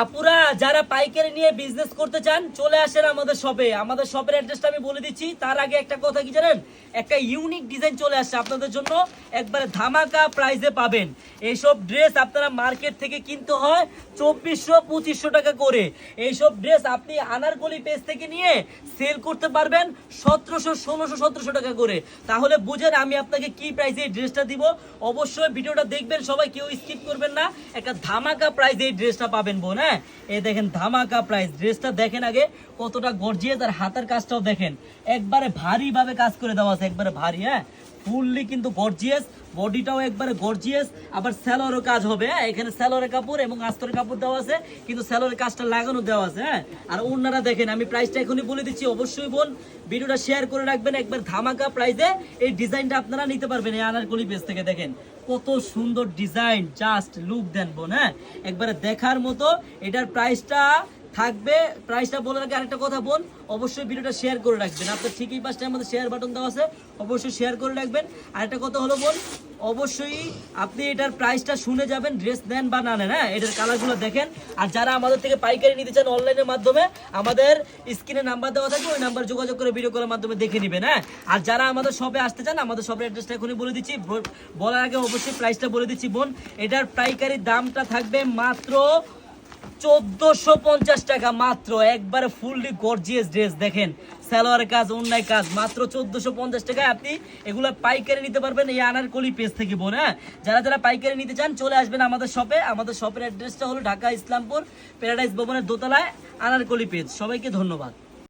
আপুরা যারা পাইকারি নিয়ে বিজনেস করতে চান চলে আসেন আমাদের শপে। আমাদের শপের অ্যাড্রেসটা আমি বলে দিচ্ছি, তার আগে একটা কথা কি জানেন, একটা ইউনিক ডিজাইন চলে আসছে আপনাদের জন্য, একবারে ধামাকা প্রাইসে পাবেন। এইসব ড্রেস আপনারা মার্কেট থেকে কিনতে হয় 2400-2500 টাকা করে। এইসব ড্রেস আপনি আনারকলি পেজ থেকে নিয়ে সেল করতে পারবেন 1700-1600-1700 টাকা করে। তাহলে বুঝেন আমি আপনাকে কি প্রাইসে এই ড্রেসটা দিব। অবশ্যই ভিডিওটা দেখবেন সবাই, কেউ স্কিপ করবেন না। একটা ধামাকা প্রাইসে এই ড্রেসটা পাবেন বোন। হ্যাঁ, এই দেখেন ধামাকা প্রাইস। ড্রেসটা দেখেন আগে কতটা গর্জিয়াস, আর হাতের কাজটাও দেখেন একবারে ভারী ভাবে কাজ করে দেওয়া আছে, একবারে ভারী। হ্যাঁ, ফুললি কিন্তু গর্জিয়াস, বডিটাও একবারে গর্জিয়াস। আবার স্যালোরও কাজ হবে। হ্যাঁ, এখানে স্যালোরের কাপড় এবং আস্তরের কাপড় দেওয়া আছে, কিন্তু স্যালোরের কাজটা লাগানো দেওয়া আছে। হ্যাঁ, আর ওনারা দেখেন, আমি প্রাইসটা এখনই বলে দিচ্ছি। অবশ্যই বোন ভিডিওটা শেয়ার করে রাখবেন। একবার ধামাকা প্রাইসে এই ডিজাইনটা আপনারা নিতে পারবেন এই আনারকলি পেজ থেকে। দেখেন কত সুন্দর ডিজাইন, জাস্ট লুক দেন বোন। হ্যাঁ, একবারে দেখার মতো। এটার প্রাইসটা থাকবে, প্রাইসটা বলার আগে আরেকটা কথা বোন, অবশ্যই ভিডিওটা শেয়ার করে রাখবেন। আপনার ঠিকই পাশটার মধ্যে শেয়ার বাটন দেওয়া আছে, অবশ্যই শেয়ার করে রাখবেন। আরেকটা কথা হলো বোন, অবশ্যই আপনি এটার প্রাইসটা শুনে যাবেন, ড্রেস নেন বা না নেন। হ্যাঁ, এটার কালারগুলো দেখেন। আর যারা আমাদের থেকে পাইকারি নিতে চান অনলাইনের মাধ্যমে, আমাদের স্ক্রিনে নাম্বার দেওয়া থাকে, ওই নাম্বার যোগাযোগ করে ভিডিও কলের মাধ্যমে দেখে নেবেন। হ্যাঁ, আর যারা আমাদের শপে আসতে চান, আমাদের শপের অ্যাড্রেসটা এখনই বলে দিচ্ছি। বলার আগে অবশ্যই প্রাইসটা বলে দিচ্ছি বোন। এটার পাইকারি দামটা থাকবে মাত্র 1450 টাকা মাত্র। একবারে ফুললি গর্জিয়াস ড্রেস দেখেন, সালোয়ারের কাজ, অন্যায় কাজ, মাত্র 1450 টাকায় আপনি এগুলো পাইকারি নিতে পারবেন এই আনারকলি পেজ থেকে বোন। হ্যাঁ, যারা যারা পাইকারি নিতে চান চলে আসবেন আমাদের শপে। আমাদের শপের অ্যাড্রেসটা হলো ঢাকা ইসলামপুর প্যারাডাইস ভবনের দোতলায়, আনারকলি পেজ। সবাইকে ধন্যবাদ।